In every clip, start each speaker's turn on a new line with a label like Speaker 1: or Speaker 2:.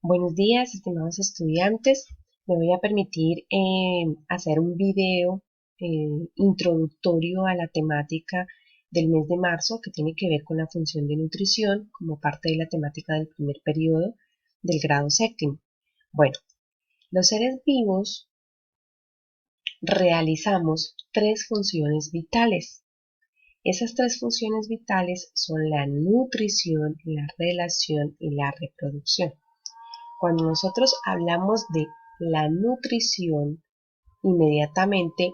Speaker 1: Buenos días, estimados estudiantes. Me voy a permitir hacer un video introductorio a la temática del mes de marzo que tiene que ver con la función de nutrición como parte de la temática del primer periodo del grado séptimo. Bueno, los seres vivos realizamos tres funciones vitales. Esas tres funciones vitales son la nutrición, la relación y la reproducción. Cuando nosotros hablamos de la nutrición, inmediatamente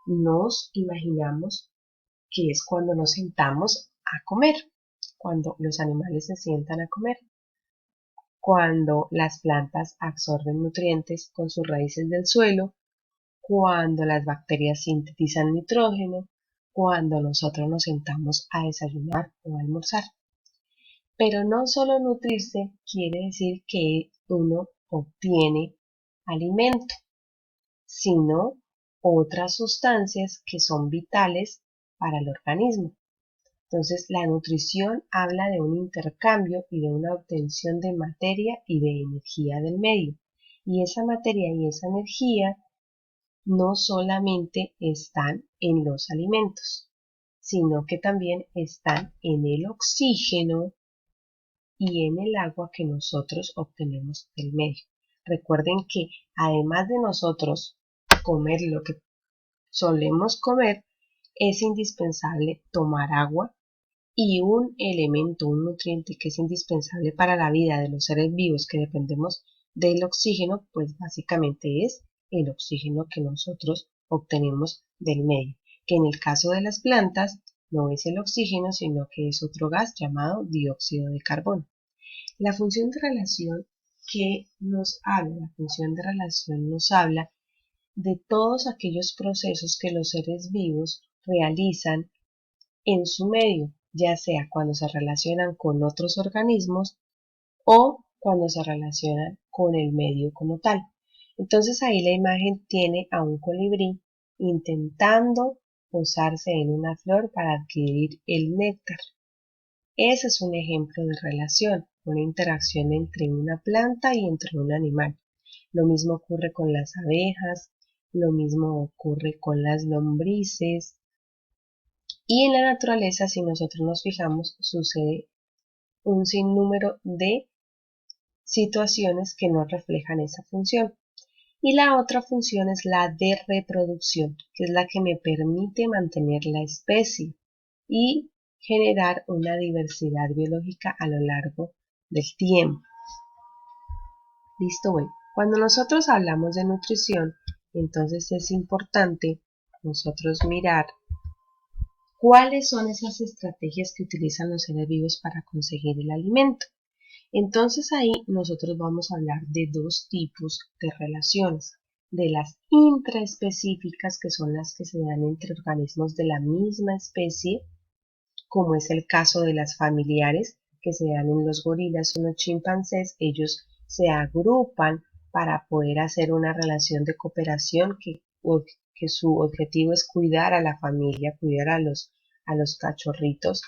Speaker 1: nos imaginamos que es cuando nos sentamos a comer, cuando los animales se sientan a comer, cuando las plantas absorben nutrientes con sus raíces del suelo, cuando las bacterias sintetizan nitrógeno, cuando nosotros nos sentamos a desayunar o a almorzar. Pero no solo nutrirse quiere decir que uno obtiene alimento, sino otras sustancias que son vitales para el organismo. Entonces, la nutrición habla de un intercambio y de una obtención de materia y de energía del medio. Y esa materia y esa energía no solamente están en los alimentos, sino que también están en el oxígeno y en el agua que nosotros obtenemos del medio. Recuerden que además de nosotros comer lo que solemos comer, es indispensable tomar agua y un elemento, un nutriente que es indispensable para la vida de los seres vivos que dependemos del oxígeno, pues básicamente es el oxígeno que nosotros obtenemos del medio, que en el caso de las plantas no es el oxígeno, sino que es otro gas llamado dióxido de carbono. La función de relación la función de relación nos habla de todos aquellos procesos que los seres vivos realizan en su medio, ya sea cuando se relacionan con otros organismos o cuando se relacionan con el medio como tal. Entonces ahí la imagen tiene a un colibrí intentando posarse en una flor para adquirir el néctar. Ese es un ejemplo de relación, una interacción entre una planta y entre un animal. Lo mismo ocurre con las abejas, lo mismo ocurre con las lombrices. Y en la naturaleza, si nosotros nos fijamos, sucede un sinnúmero de situaciones que no reflejan esa función. Y la otra función es la de reproducción, que es la que me permite mantener la especie y generar una diversidad biológica a lo largo del tiempo. Listo, bueno, cuando nosotros hablamos de nutrición, entonces es importante nosotros mirar cuáles son esas estrategias que utilizan los seres vivos para conseguir el alimento. Entonces ahí nosotros vamos a hablar de dos tipos de relaciones, de las intraespecíficas, que son las que se dan entre organismos de la misma especie, como es el caso de las familiares, que se dan en los gorilas o los chimpancés. Ellos se agrupan para poder hacer una relación de cooperación que su objetivo es cuidar a la familia, cuidar a los cachorritos,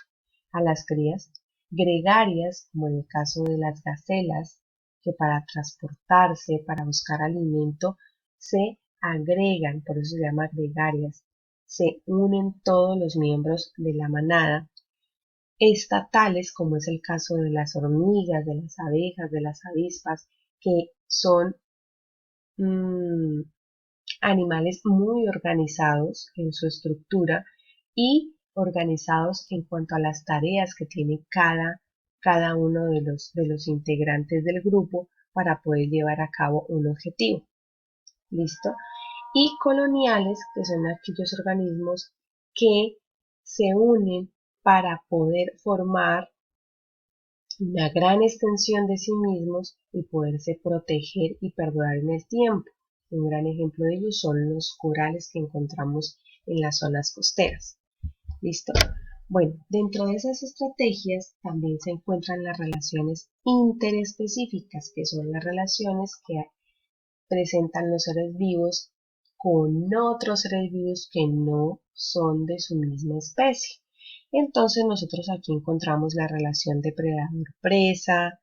Speaker 1: a las crías. Gregarias, como en el caso de las gacelas, que para transportarse, para buscar alimento, se agregan, por eso se llama gregarias, se unen todos los miembros de la manada. Estatales, como es el caso de las hormigas, de las abejas, de las avispas, que son animales muy organizados en su estructura y organizados en cuanto a las tareas que tiene cada uno de los integrantes del grupo para poder llevar a cabo un objetivo. ¿Listo? Y coloniales, que son aquellos organismos que se unen para poder formar una gran extensión de sí mismos y poderse proteger y perdurar en el tiempo. Un gran ejemplo de ello son los corales que encontramos en las zonas costeras. ¿Listo? Bueno, dentro de esas estrategias también se encuentran las relaciones interespecíficas, que son las relaciones que presentan los seres vivos con otros seres vivos que no son de su misma especie. Entonces nosotros aquí encontramos la relación depredador-presa,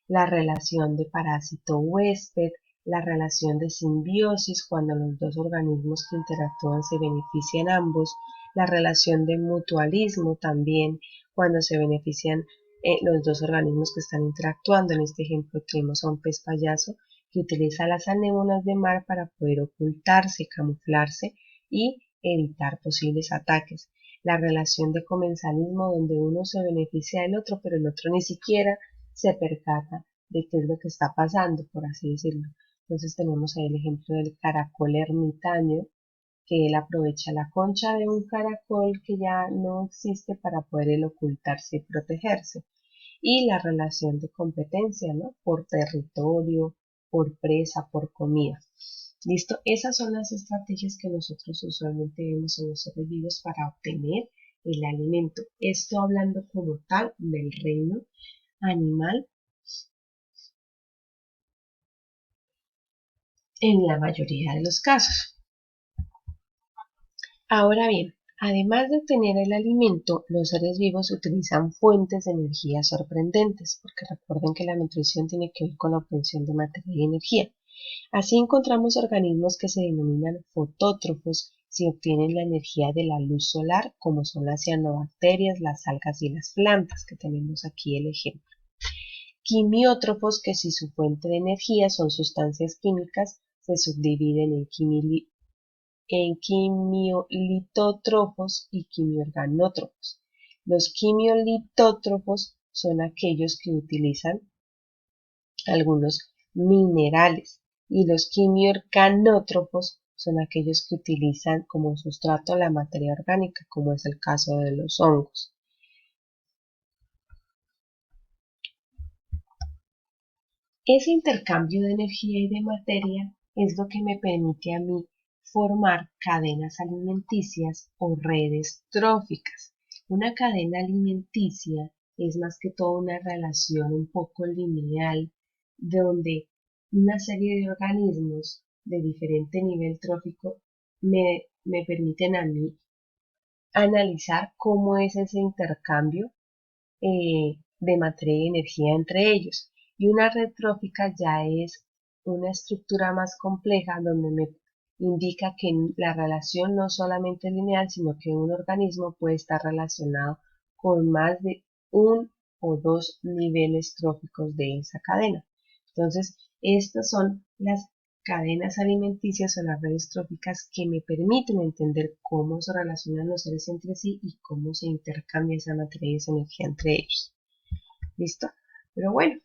Speaker 1: la relación de parásito-huésped, la relación de simbiosis cuando los dos organismos que interactúan se benefician ambos, la relación de mutualismo también cuando se benefician los dos organismos que están interactuando. En este ejemplo tenemos a un pez payaso que utiliza las anémonas de mar para poder ocultarse, camuflarse y evitar posibles ataques. La relación de comensalismo donde uno se beneficia del otro, pero el otro ni siquiera se percata de qué es lo que está pasando, por así decirlo. Entonces tenemos ahí el ejemplo del caracol ermitaño, que él aprovecha la concha de un caracol que ya no existe para poder él ocultarse y protegerse. Y la relación de competencia, ¿no? Por territorio, por presa, por comida. ¿Listo? Esas son las estrategias que nosotros usualmente vemos en los seres vivos para obtener el alimento. Esto hablando como tal del reino animal en la mayoría de los casos. Ahora bien, además de obtener el alimento, los seres vivos utilizan fuentes de energía sorprendentes, porque recuerden que la nutrición tiene que ver con la obtención de materia y energía. Así encontramos organismos que se denominan fotótrofos si obtienen la energía de la luz solar, como son las cianobacterias, las algas y las plantas, que tenemos aquí el ejemplo. Quimiótrofos, que si su fuente de energía son sustancias químicas, se subdividen en quimiolitótrofos y quimiorganótrofos. Los quimiolitótrofos son aquellos que utilizan algunos minerales y los quimiorganótrofos son aquellos que utilizan como sustrato la materia orgánica, como es el caso de los hongos. Ese intercambio de energía y de materia es lo que me permite a mí formar cadenas alimenticias o redes tróficas. Una cadena alimenticia es más que todo una relación un poco lineal donde una serie de organismos de diferente nivel trófico me permiten a mí analizar cómo es ese intercambio de materia y energía entre ellos. Y una red trófica ya es una estructura más compleja donde me indica que la relación no solamente es lineal, sino que un organismo puede estar relacionado con más de un o dos niveles tróficos de esa cadena. Entonces, estas son las cadenas alimenticias o las redes tróficas que me permiten entender cómo se relacionan los seres entre sí y cómo se intercambia esa materia y esa energía entre ellos. ¿Listo? Pero bueno,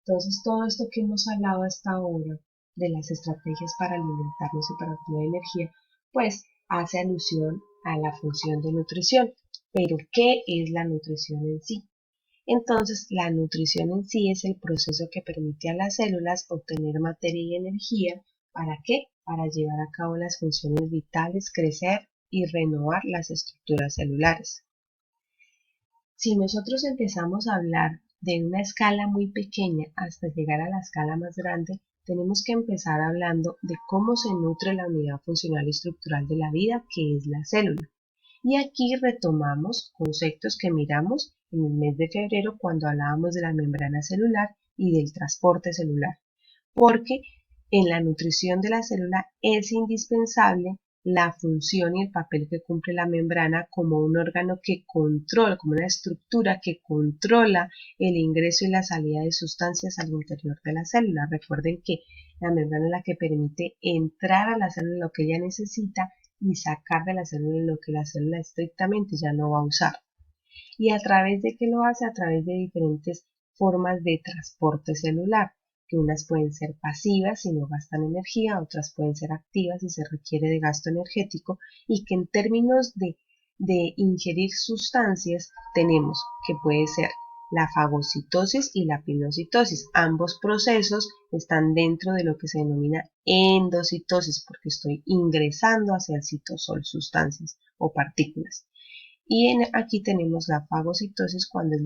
Speaker 1: entonces todo esto que hemos hablado hasta ahora de las estrategias para alimentarnos y para obtener energía, pues hace alusión a la función de nutrición. Pero, ¿qué es la nutrición en sí? Entonces, la nutrición en sí es el proceso que permite a las células obtener materia y energía. ¿Para qué? Para llevar a cabo las funciones vitales, crecer y renovar las estructuras celulares. Si nosotros empezamos a hablar de una escala muy pequeña hasta llegar a la escala más grande, tenemos que empezar hablando de cómo se nutre la unidad funcional y estructural de la vida, que es la célula. Y aquí retomamos conceptos que miramos en el mes de febrero cuando hablábamos de la membrana celular y del transporte celular, porque en la nutrición de la célula es indispensable la función y el papel que cumple la membrana como un órgano que controla, como una estructura que controla el ingreso y la salida de sustancias al interior de la célula. Recuerden que la membrana es la que permite entrar a la célula lo que ella necesita y sacar de la célula lo que la célula estrictamente ya no va a usar. ¿Y a través de qué lo hace? A través de diferentes formas de transporte celular, que unas pueden ser pasivas si no gastan energía, otras pueden ser activas si se requiere de gasto energético, y que en términos de ingerir sustancias tenemos que puede ser la fagocitosis y la pinocitosis. Ambos procesos están dentro de lo que se denomina endocitosis, porque estoy ingresando hacia el citosol sustancias o partículas. Y aquí tenemos la fagocitosis cuando es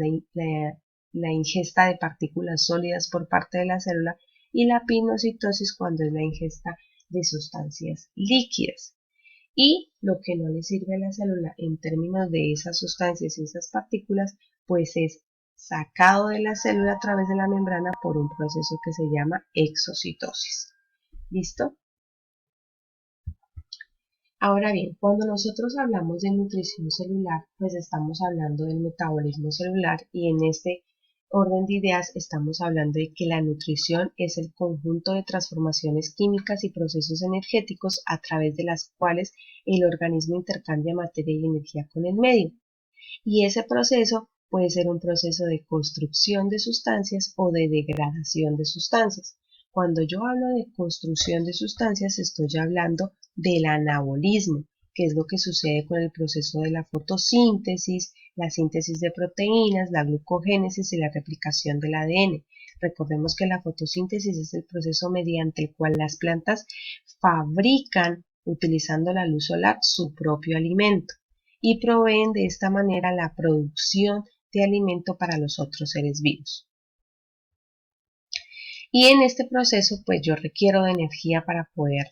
Speaker 1: la ingesta de partículas sólidas por parte de la célula y la pinocitosis cuando es la ingesta de sustancias líquidas. Y lo que no le sirve a la célula en términos de esas sustancias y esas partículas, pues es sacado de la célula a través de la membrana por un proceso que se llama exocitosis. ¿Listo? Ahora bien, cuando nosotros hablamos de nutrición celular, pues estamos hablando del metabolismo celular y en este orden de ideas estamos hablando de que la nutrición es el conjunto de transformaciones químicas y procesos energéticos a través de las cuales el organismo intercambia materia y energía con el medio. Y ese proceso puede ser un proceso de construcción de sustancias o de degradación de sustancias. Cuando yo hablo de construcción de sustancias, estoy hablando del anabolismo, que es lo que sucede con el proceso de la fotosíntesis, la síntesis de proteínas, la glucogénesis y la replicación del ADN. Recordemos que la fotosíntesis es el proceso mediante el cual las plantas fabrican, utilizando la luz solar, su propio alimento y proveen de esta manera la producción de alimento para los otros seres vivos. Y en este proceso, pues yo requiero de energía para poder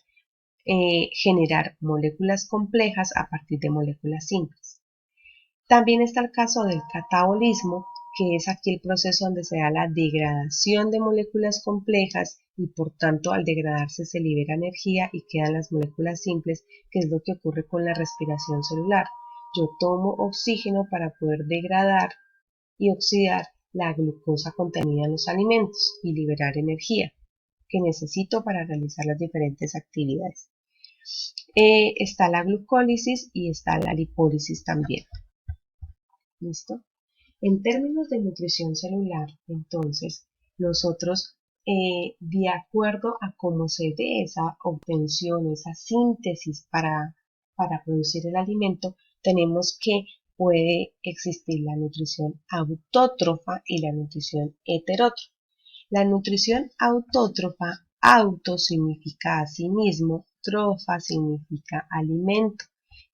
Speaker 1: generar moléculas complejas a partir de moléculas simples. También está el caso del catabolismo, que es aquí el proceso donde se da la degradación de moléculas complejas y por tanto al degradarse se libera energía y quedan las moléculas simples, que es lo que ocurre con la respiración celular. Yo tomo oxígeno para poder degradar y oxidar la glucosa contenida en los alimentos y liberar energía que necesito para realizar las diferentes actividades. Está la glucólisis y está la lipólisis también. ¿Listo? En términos de nutrición celular, entonces, nosotros, de acuerdo a cómo se dé esa obtención, esa síntesis para producir el alimento, tenemos que puede existir la nutrición autótrofa y la nutrición heterótrofa. La nutrición autótrofa, auto significa a sí mismo, trofa significa alimento.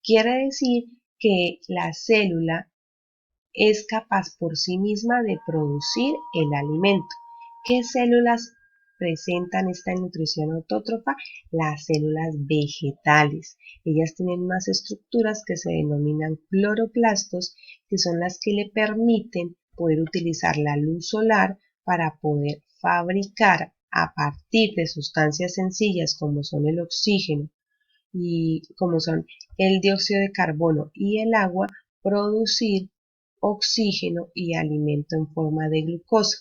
Speaker 1: Quiere decir que la célula es capaz por sí misma de producir el alimento. ¿Qué células presentan esta nutrición autótrofa? Las células vegetales. Ellas tienen más estructuras que se denominan cloroplastos, que son las que le permiten poder utilizar la luz solar para poder fabricar a partir de sustancias sencillas como son el oxígeno y como son el dióxido de carbono y el agua, producir oxígeno y alimento en forma de glucosa.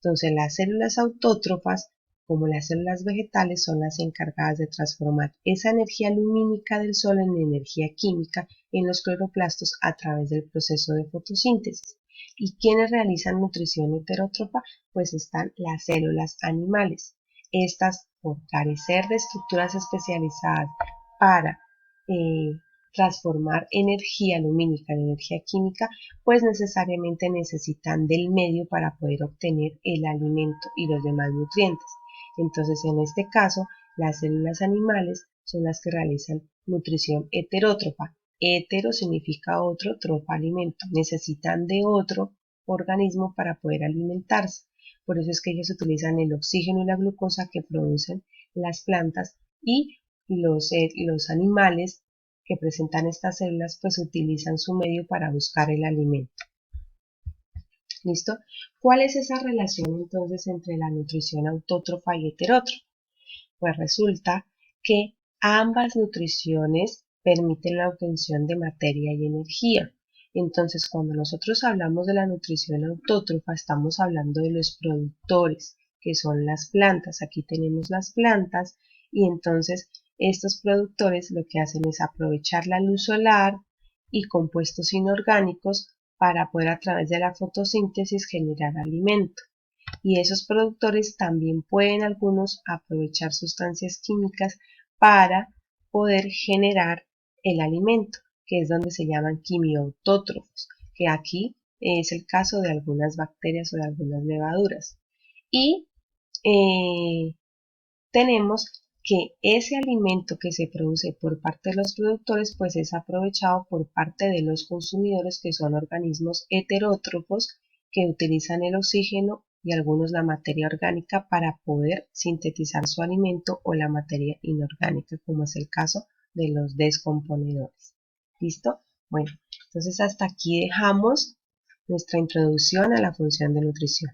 Speaker 1: Entonces las células autótrofas, como las células vegetales, son las encargadas de transformar esa energía lumínica del sol en energía química en los cloroplastos a través del proceso de fotosíntesis. ¿Y quienes realizan nutrición heterótrofa? Pues están las células animales. Estas, por carecer de estructuras especializadas para transformar energía lumínica en energía química, pues necesariamente necesitan del medio para poder obtener el alimento y los demás nutrientes. Entonces, en este caso, las células animales son las que realizan nutrición heterótrofa. Hetero significa otro, trofa alimento. Necesitan de otro organismo para poder alimentarse. Por eso es que ellos utilizan el oxígeno y la glucosa que producen las plantas y los animales que presentan estas células pues utilizan su medio para buscar el alimento. ¿Listo? ¿Cuál es esa relación entonces entre la nutrición autótrofa y heterótrofa? Pues resulta que ambas nutriciones permiten la obtención de materia y energía. Entonces, cuando nosotros hablamos de la nutrición autótrofa, estamos hablando de los productores, que son las plantas. Aquí tenemos las plantas y entonces estos productores lo que hacen es aprovechar la luz solar y compuestos inorgánicos para poder a través de la fotosíntesis generar alimento. Y esos productores también pueden algunos aprovechar sustancias químicas para poder generar el alimento, que es donde se llaman quimiautótrofos, que aquí es el caso de algunas bacterias o de algunas levaduras. Y tenemos que ese alimento que se produce por parte de los productores pues es aprovechado por parte de los consumidores, que son organismos heterótrofos que utilizan el oxígeno y algunos la materia orgánica para poder sintetizar su alimento, o la materia inorgánica, como es el caso de los descomponedores. ¿Listo? Bueno, entonces hasta aquí dejamos nuestra introducción a la función de nutrición.